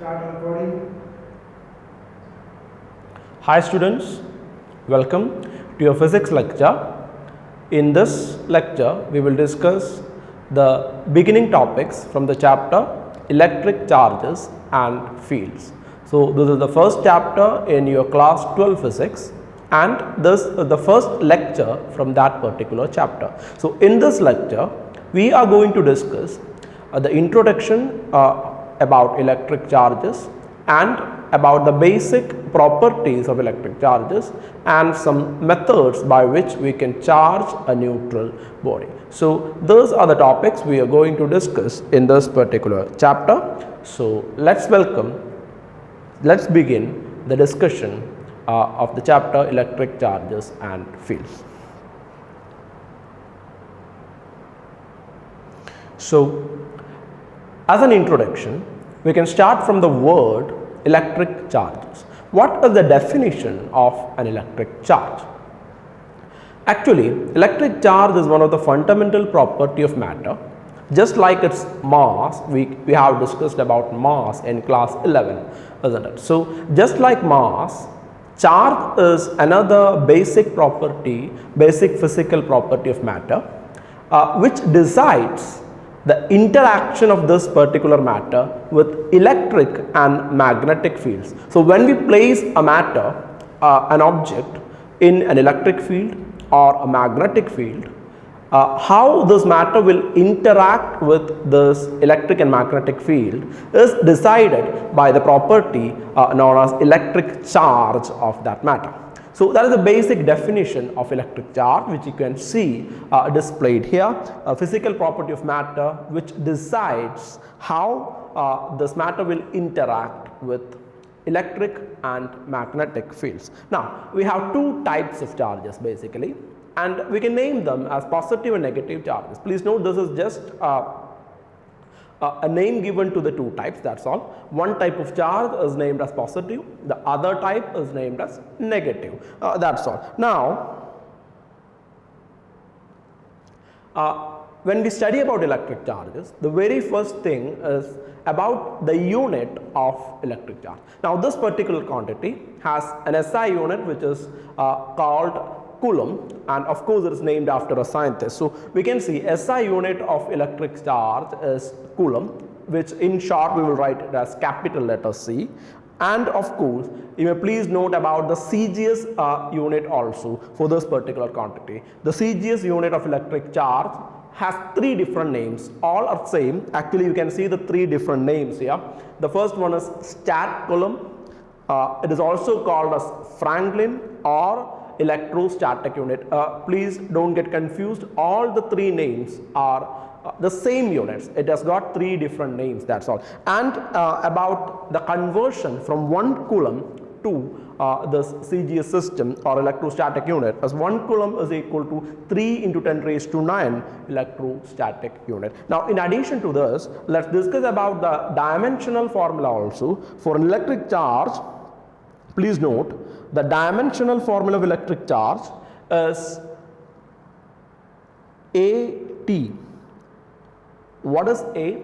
Start recording. Hi students, welcome to your physics lecture. In this lecture, we will discuss the beginning topics from the chapter electric charges and fields. So, this is the first chapter in your class 12 physics and this is the first lecture from that particular chapter. So, in this lecture, we are going to discuss the introduction about electric charges and about the basic properties of electric charges and some methods by which we can charge a neutral body. So, those are the topics we are going to discuss in this particular chapter. So, let's begin the discussion of the chapter electric charges and fields. So, as an introduction, we can start from the word electric charges. What is the definition of an electric charge? Actually, electric charge is one of the fundamental property of matter. Just like its mass, we have discussed about mass in class 11, isn't it? So, just like mass, charge is another basic property, basic physical property of matter, which decides the interaction of this particular matter with electric and magnetic fields. So, when we place a matter, an object in an electric field or a magnetic field, how this matter will interact with this electric and magnetic field is decided by the property known as electric charge of that matter. So, that is the basic definition of electric charge, which you can see displayed here, a physical property of matter which decides how this matter will interact with electric and magnetic fields. Now, we have two types of charges basically, and we can name them as positive and negative charges. Please note, this is just a name given to the two types, that's all. One type of charge is named as positive, the other type is named as negative, that's all. Now, when we study about electric charges, the very first thing is about the unit of electric charge. Now, this particular quantity has an SI unit which is called Coulomb, and of course it is named after a scientist. So, we can see SI unit of electric charge is Coulomb, which in short we will write it as capital letter C. And of course, you may please note about the CGS unit also for this particular quantity. The CGS unit of electric charge has three different names, all are same. Actually, you can see the three different names here. The first one is Stat Coulomb. It is also called as Franklin or electrostatic unit. Please don't get confused, all the three names are the same units. It has got three different names, that's all. And about the conversion from 1 coulomb to this CGS system or electrostatic unit, as 1 coulomb is equal to 3 into 10 raised to 9 electrostatic unit. Now, in addition to this, let's discuss about the dimensional formula also for an electric charge. Please note, the dimensional formula of electric charge is AT. What is A?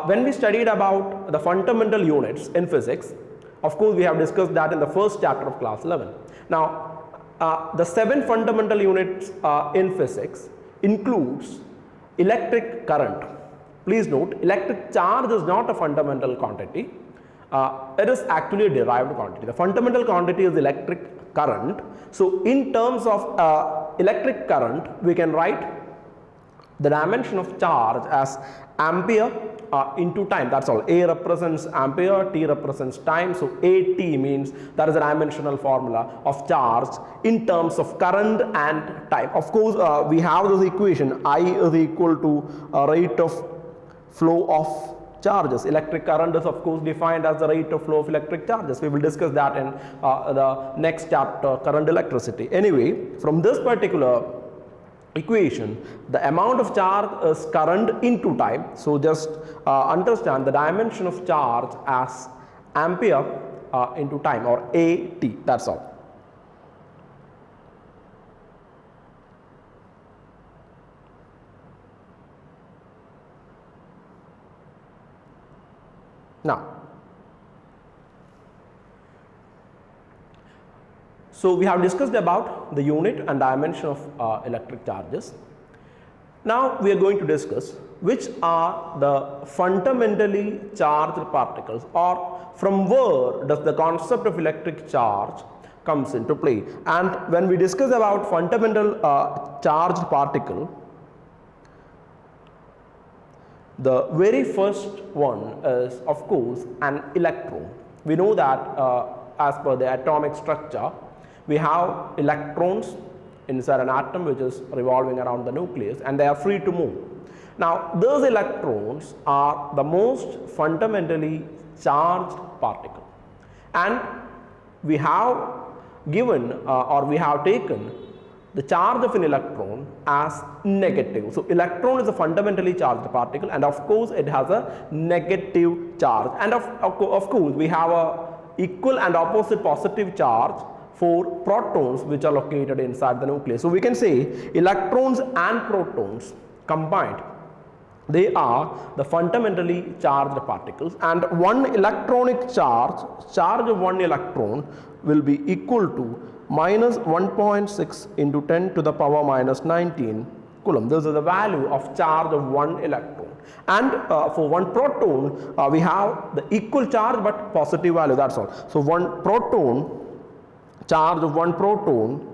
When we studied about the fundamental units in physics, of course, we have discussed that in the first chapter of class 11. Now, the 7 fundamental units in physics includes electric current. Please note, electric charge is not a fundamental quantity. It is actually a derived quantity. The fundamental quantity is electric current. So, in terms of electric current, we can write the dimension of charge as ampere into time, that's all. A represents ampere, T represents time. So, AT means that is a dimensional formula of charge in terms of current and time. Of course, we have this equation, I is equal to rate of flow of charges. Electric current is of course defined as the rate of flow of electric charges. We will discuss that in the next chapter, current electricity. Anyway, from this particular equation, the amount of charge is current into time. So, just understand the dimension of charge as ampere into time, or AT, that's all. Now, So we have discussed about the unit and dimension of electric charges. Now we are going to discuss which are the fundamentally charged particles, or from where does the concept of electric charge comes into play. And when we discuss about fundamental charged particle, the very first one is of course an electron. We know that as per the atomic structure, we have electrons inside an atom which is revolving around the nucleus, and they are free to move. Now those electrons are the most fundamentally charged particle, and we have given or we have taken the charge of an electron as negative. So electron is a fundamentally charged particle, and of course it has a negative charge, and of course we have a equal and opposite positive charge for protons which are located inside the nucleus. So we can say electrons and protons combined, they are the fundamentally charged particles, and one electronic charge of one electron will be equal to minus 1.6 into 10 to the power minus 19 coulomb. This is the value of charge of one electron, and for one proton we have the equal charge but positive value, that's all. So one proton, charge of one proton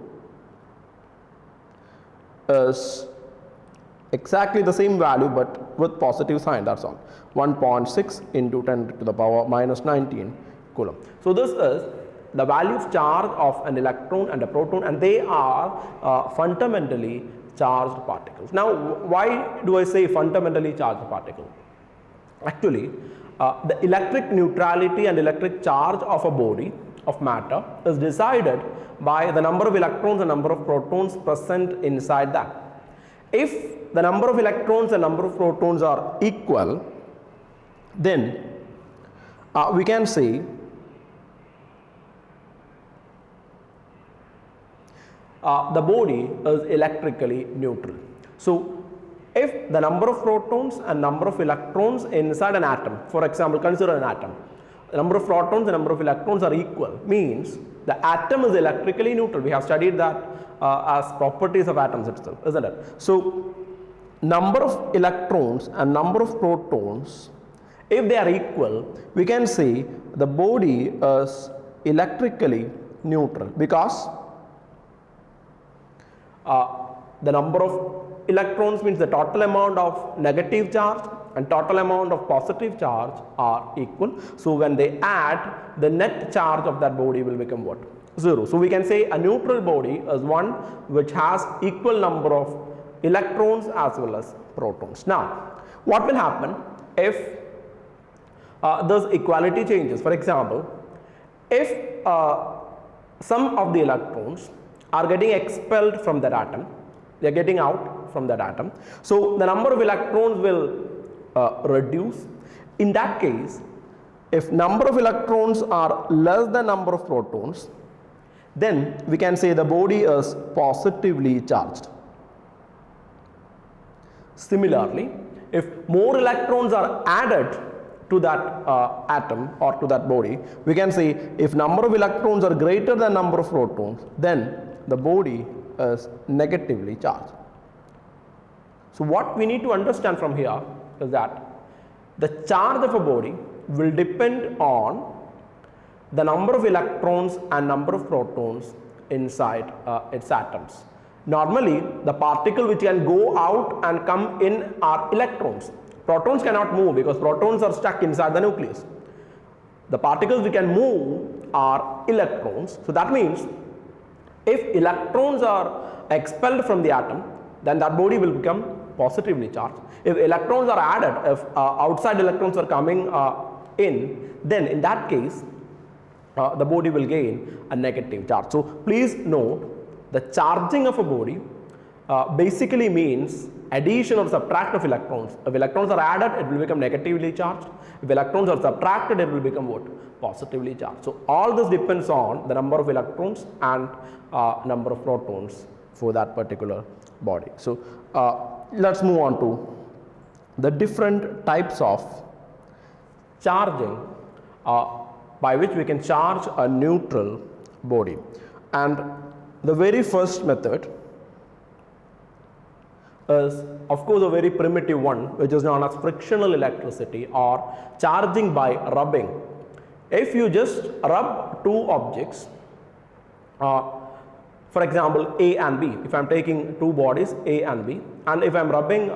is exactly the same value but with positive sign, that's all. 1.6 into 10 to the power minus 19 coulomb. So this is the value of charge of an electron and a proton, and they are fundamentally charged particles. Now why do I say fundamentally charged particle? Actually the electric neutrality and electric charge of a body of matter is decided by the number of electrons and number of protons present inside that. If the number of electrons and number of protons are equal, then we can say the body is electrically neutral. So if the number of protons and number of electrons inside an atom, for example consider an atom, the number of protons and number of electrons are equal, means the atom is electrically neutral. We have studied that as properties of atoms itself, isn't it? So number of electrons and number of protons, if they are equal, we can say the body is electrically neutral, because the number of electrons means the total amount of negative charge and total amount of positive charge are equal. So when they add, the net charge of that body will become what? 0. So we can say a neutral body is one which has equal number of electrons as well as protons. Now what will happen if this equality changes? For example, if some of the electrons are getting expelled from that atom, they are getting out from that atom, so the number of electrons will reduce. In that case, if number of electrons are less than number of protons, then we can say the body is positively charged. Similarly, if more electrons are added to that atom or to that body, we can say if number of electrons are greater than number of protons, then the body is negatively charged. So what we need to understand from here is that the charge of a body will depend on the number of electrons and number of protons inside its atoms. Normally the particle which can go out and come in are electrons. Protons cannot move because protons are stuck inside the nucleus. The particles which can move are electrons. So that means if electrons are expelled from the atom, then that body will become positively charged. If electrons are added, if outside electrons are coming in, then in that case the body will gain a negative charge. So please note, the charging of a body basically means addition or subtraction of electrons. If electrons are added, it will become negatively charged. If electrons are subtracted, it will become what? Positively charged. So all this depends on the number of electrons and number of protons for that particular body. So let's move on to the different types of charging by which we can charge a neutral body. And the very first method is, of course, a very primitive one, which is known as frictional electricity or charging by rubbing. If you just rub two objects, for example A and B, if I am taking two bodies A and B, and if I am rubbing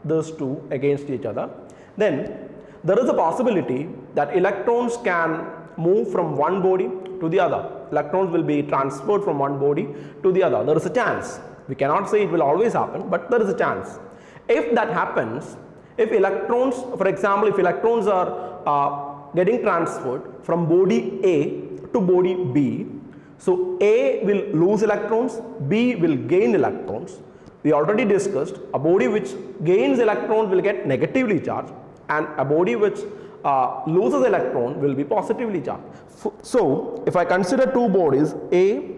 those two against each other, then there is a possibility that electrons can move from one body to the other. Electrons will be transferred from one body to the other. There is a chance. We cannot say it will always happen, but there is a chance. If that happens, if electrons, for example, if electrons are getting transferred from body A to body B, so A will lose electrons, B will gain electrons. We already discussed a body which gains electrons will get negatively charged, and a body which loses electron will be positively charged. So if I consider two bodies A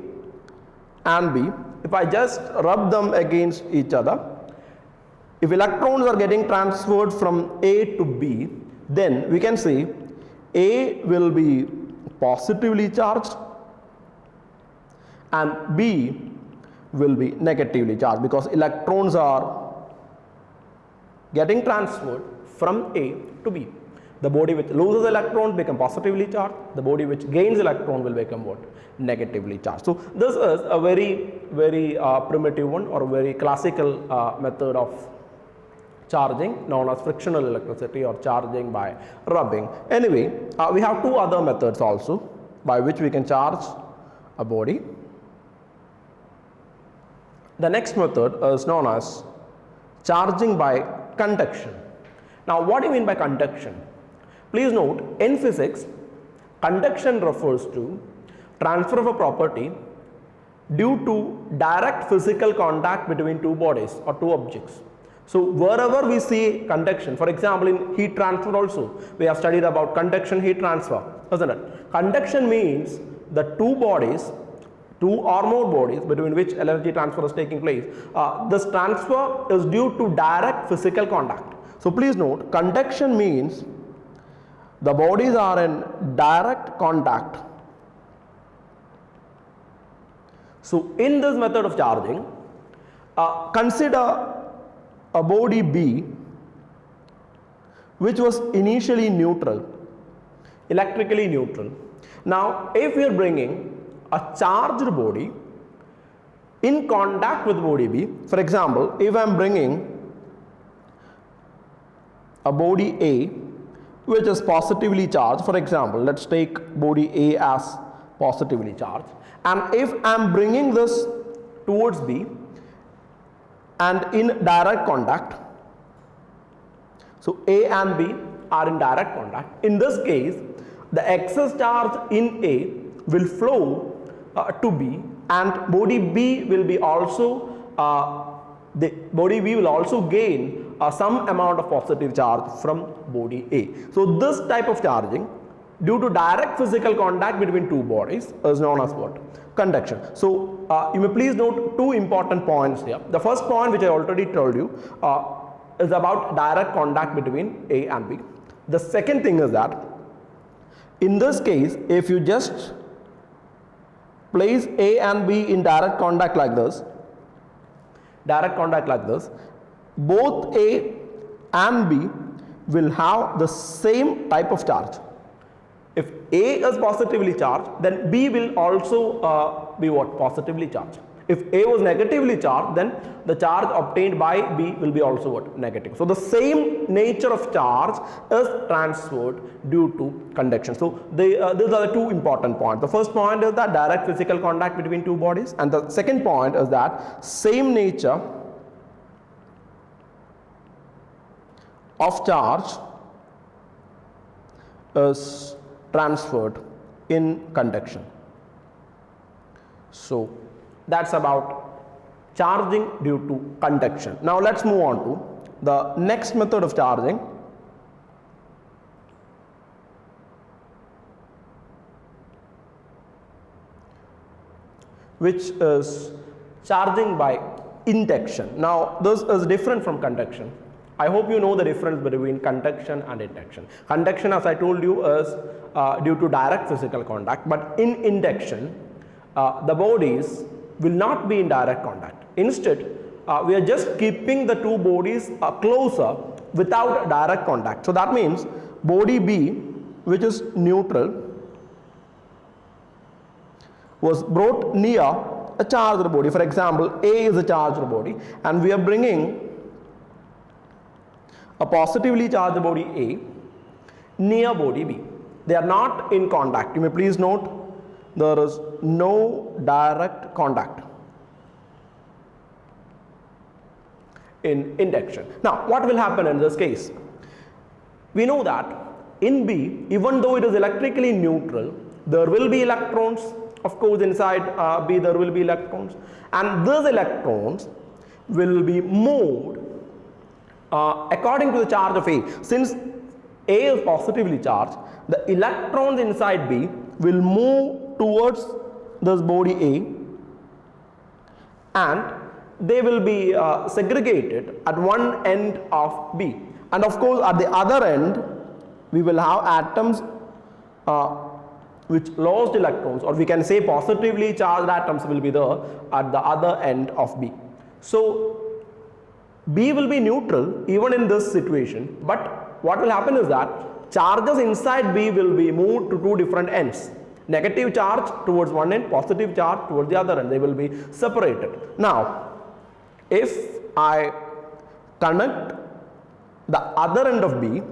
and B, if I just rub them against each other, if electrons are getting transferred from A to B, then we can say A will be positively charged and B will be negatively charged, because electrons are getting transferred from A to B. The body which loses electrons become positively charged, the body which gains electron will become what? Negatively charged. So this is a very primitive one, or a very classical method of charging, known as frictional electricity or charging by rubbing. Anyway, we have two other methods also by which we can charge a body. The next method is known as charging by conduction. Now, what do you mean by conduction? Please note, in physics, conduction refers to transfer of a property due to direct physical contact between two bodies or two objects. So wherever we see conduction, for example in heat transfer also, we have studied about conduction, heat transfer, isn't it? Conduction means the two bodies, two or more bodies between which energy transfer is taking place. This transfer is due to direct physical contact. So please note, conduction means the bodies are in direct contact. So in this method of charging, consider a body B which was initially neutral, electrically neutral. Now if we are bringing a charged body in contact with body B, for example, if I am bringing a body A which is positively charged, for example, let's take body A as positively charged, and if I am bringing this towards B and in direct contact, so A and B are in direct contact. In this case, the excess charge in A will flow to B, and body B will be also gain some amount of positive charge from body A. So this type of charging due to direct physical contact between two bodies is known as what? Conduction. So you may please note two important points here. The first point, which I already told you, is about direct contact between A and B. The second thing is that in this case, if you just place A and B in direct contact like this, both A and B will have the same type of charge. If A is positively charged, then B will also be what? Positively charged. If A was negatively charged, then the charge obtained by B will be also what? Negative. So the same nature of charge is transferred due to conduction. So these are the two important points. The first point is that direct physical contact between two bodies, and the second point is that same nature of charge is transferred in conduction. So that's about charging due to conduction. Now let's move on to the next method of charging, which is charging by induction. Now this is different from conduction. I hope you know the difference between conduction and induction. Conduction, as I told you, is due to direct physical contact, but in induction, the bodies will not be in direct contact. Instead, we are just keeping the two bodies closer without direct contact. So that means body B, which is neutral, was brought near a charged body. For example, A is a charged body and we are bringing a positively charged body A near body B. They are not in contact. You may please note there is no direct contact in induction. Now, what will happen in this case? We know that in B, even though it is electrically neutral, there will be electrons. Of course, inside B there will be electrons, and these electrons will be moved according to the charge of A. Since A is positively charged, the electrons inside B will move towards this body A, and they will be segregated at one end of B, and of course at the other end we will have atoms which lost electrons, or we can say positively charged atoms will be there at the other end of B. So B will be neutral even in this situation, but what will happen is that charges inside B will be moved to two different ends. Negative charge towards one end, positive charge towards the other end. They will be separated. Now, if I connect the other end of B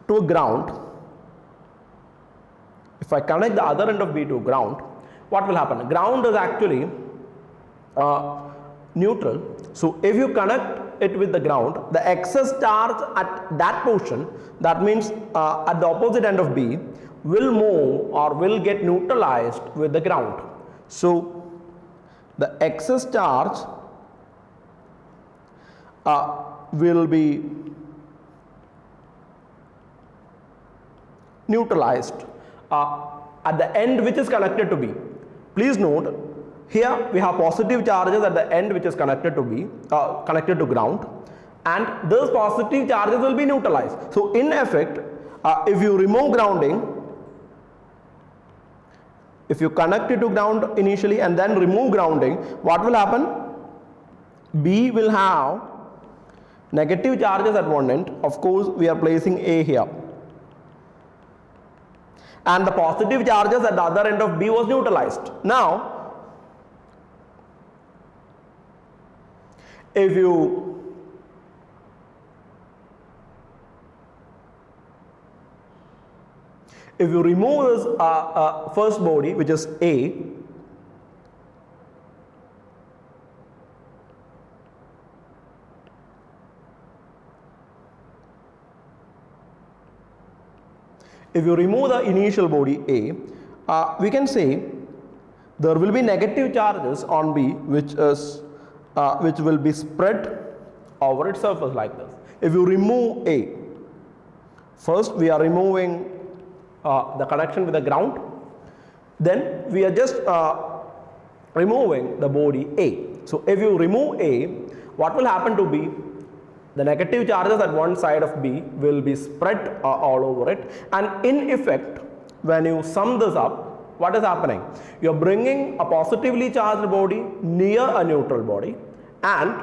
to a ground, if I connect the other end of B to ground, what will happen? Ground is actually neutral. So if you connect it with the ground, the excess charge at that portion, that means at the opposite end of B, will move or will get neutralized with the ground. So the excess charge will be neutralized at the end which is connected to B. Please note, here we have positive charges at the end which is connected to B, connected to ground, and those positive charges will be neutralized. So in effect, if you remove grounding, if you connect it to ground initially and then remove grounding, what will happen? B will have negative charges at one end. Of course, we are placing A here, and the positive charges at the other end of B was neutralized. Now, if you remove this first body, which is A, if you remove the initial body A, we can say there will be negative charges on B, which will be spread over its surface like this. If you remove A, first we are removing the connection with the ground, then we are just removing the body A. So if you remove A, what will happen to B? The negative charges at one side of B will be spread all over it, and in effect, when you sum this up, what is happening? You are bringing a positively charged body near a neutral body, and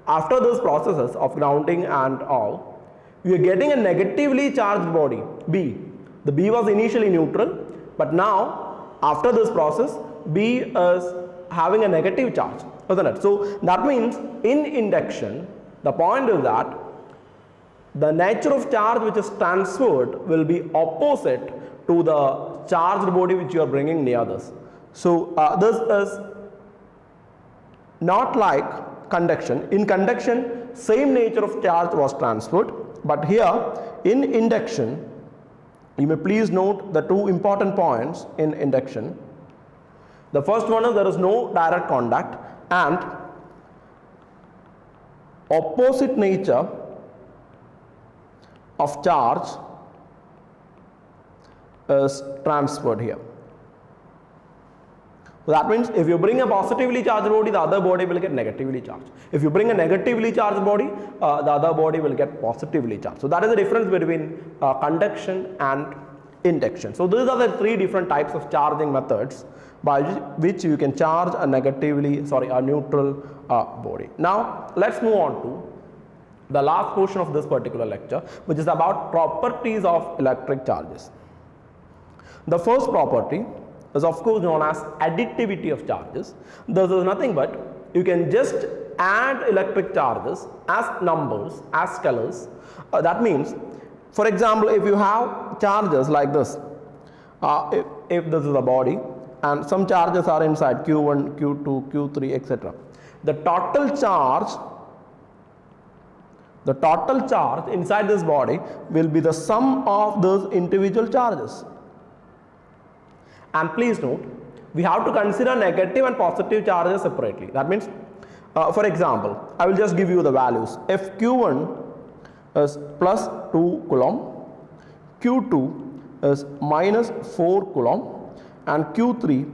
after those processes of grounding and all, we are getting a negatively charged body B. The B was initially neutral, but now after this process, B is having a negative charge, isn't it? So that means in induction, the point is that the nature of charge which is transferred will be opposite to the charged body which you are bringing near this. So this is not like conduction. In conduction, same nature of charge was transferred, but here in induction, you may please note the two important points in induction. The first one is there is no direct contact, and opposite nature of charge is transferred here. So that means if you bring a positively charged body, the other body will get negatively charged. If you bring a negatively charged body, the other body will get positively charged. So that is the difference between conduction and induction. So these are the three different types of charging methods by which you can charge a neutral body. Now let's move on to the last portion of this particular lecture, which is about properties of electric charges. The first property is of course known as additivity of charges. This is nothing but you can just add electric charges as numbers, as scalars. That means, for example, if you have charges like this, if this is a body and some charges are inside Q1, Q2, Q3, etc. The total charge inside this body will be the sum of those individual charges. And please note, we have to consider negative and positive charges separately. That means, for example, I will just give you the values. If Q1 is plus 2 coulomb, Q2 is minus 4 coulomb, and Q3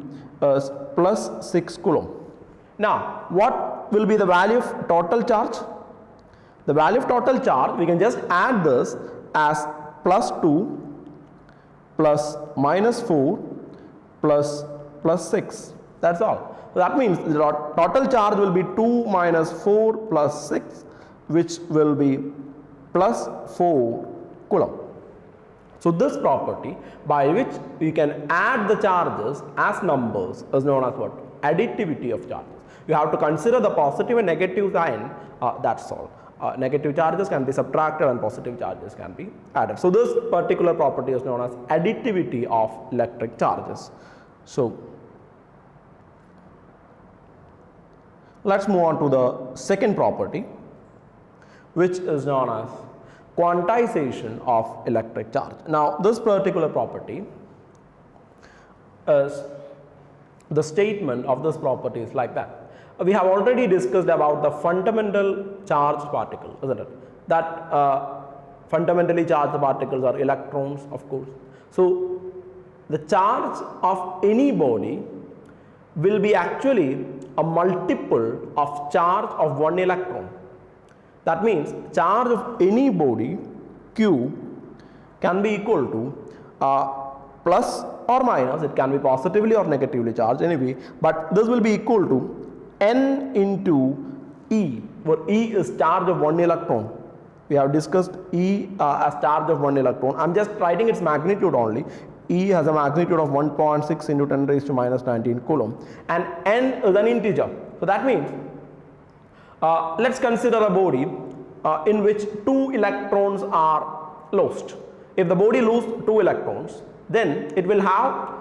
is plus 6 coulomb. Now, what will be the value of total charge? The value of total charge, we can just add this as plus 2 plus minus 4 plus 6. That's all. So that means the total charge will be 2 minus 4 plus 6, which will be plus 4 coulomb. So this property by which we can add the charges as numbers is known as what? Additivity of charges. You have to consider the positive and negative sign, that's all. Negative charges can be subtracted and positive charges can be added. So this particular property is known as additivity of electric charges. So let's move on to the second property, which is known as quantization of electric charge. Now this particular property is, the statement of this property is like that. We have already discussed about the fundamental charged particle, isn't it? That fundamentally charged particles are electrons, of course. So the charge of any body will be actually a multiple of charge of one electron. That means charge of any body Q can be equal to plus or minus, it can be positively or negatively charged anyway, but this will be equal to N into E, where E is charge of one electron. We have discussed E as charge of one electron. I am just writing its magnitude only. E has a magnitude of 1.6 into 10 raised to minus 19 coulomb, and N is an integer. So that means, let's consider a body in which 2 electrons are lost. If the body loses 2 electrons, then it will have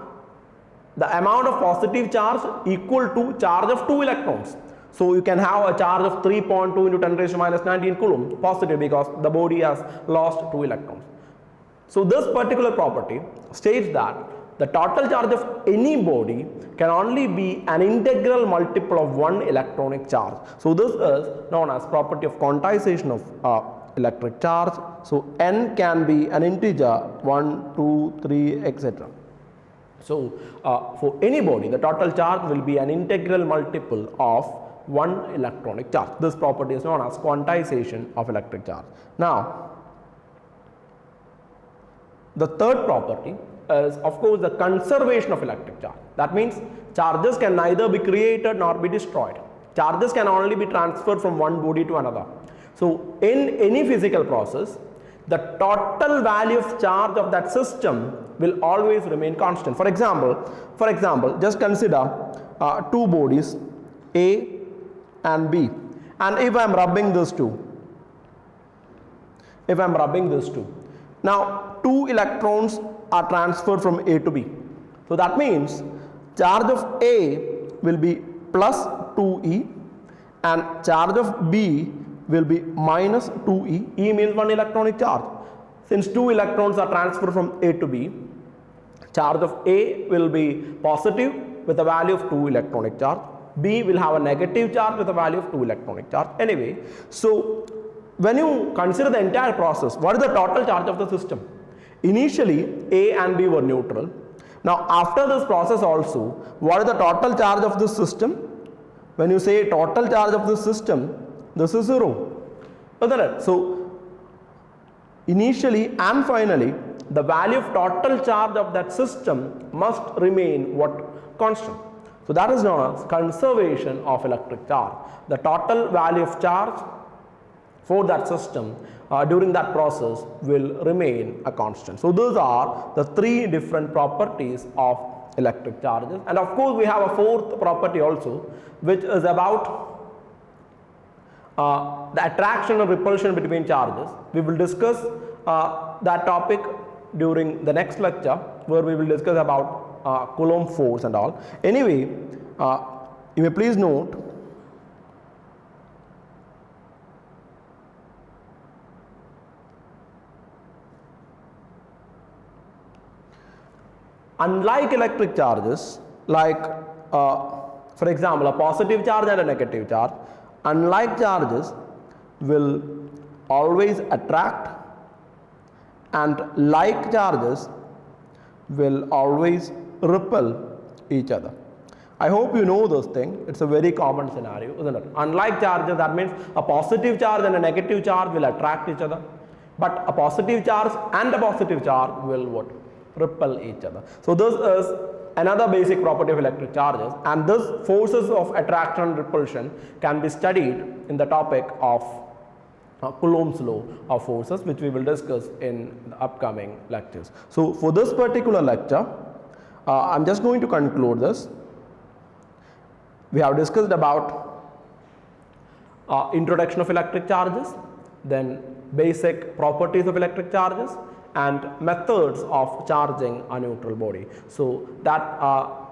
the amount of positive charge equal to charge of 2 electrons. So you can have a charge of 3.2 into 10 raised to minus 19 coulomb positive because the body has lost 2 electrons. So this particular property states that the total charge of any body can only be an integral multiple of one electronic charge. So this is known as property of quantization of electric charge. So N can be an integer 1, 2, 3, etc. So for any body, the total charge will be an integral multiple of one electronic charge. This property is known as quantization of electric charge. Now the third property is of course the conservation of electric charge. That means charges can neither be created nor be destroyed. Charges can only be transferred from one body to another. So in any physical process, the total value of charge of that system will always remain constant. For example, just consider 2 bodies A and B, and if I am rubbing these two, now 2 electrons are transferred from A to B. So that means charge of A will be plus 2E and charge of B will be minus 2E. E means one electronic charge. Since 2 electrons are transferred from A to B, charge of A will be positive with a value of 2 electronic charge. B will have a negative charge with a value of 2 electronic charge. Anyway, so when you consider the entire process, what is the total charge of the system? Initially A and B were neutral. Now after this process also, what is the total charge of this system? When you say total charge of this system, this is 0, isn't it? So initially and finally, the value of total charge of that system must remain what? constant. So that is known as conservation of electric charge. The total value of charge for that system during that process will remain a constant. So those are the three different properties of electric charges, and of course we have a fourth property also, which is about the attraction and repulsion between charges. We will discuss that topic during the next lecture, where we will discuss about Coulomb force and all. Anyway, you may please note unlike electric charges, like for example a positive charge and a negative charge, unlike charges will always attract, and like charges will always repel each other. I hope you know this thing. It's a very common scenario, isn't it? Unlike charges, that means a positive charge and a negative charge will attract each other, but a positive charge and a positive charge will what? Repel each other. So this is another basic property of electric charges, and this forces of attraction and repulsion can be studied in the topic of Coulomb's law of forces, which we will discuss in the upcoming lectures. So for this particular lecture, I am just going to conclude this. We have discussed about introduction of electric charges, then basic properties of electric charges, and methods of charging a neutral body. So that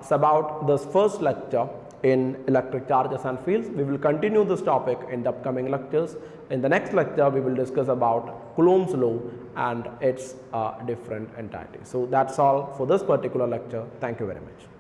is about this first lecture in electric charges and fields. We will continue this topic in the upcoming lectures. In the next lecture, we will discuss about Coulomb's law and its different entities. So that's all for this particular lecture. Thank you very much.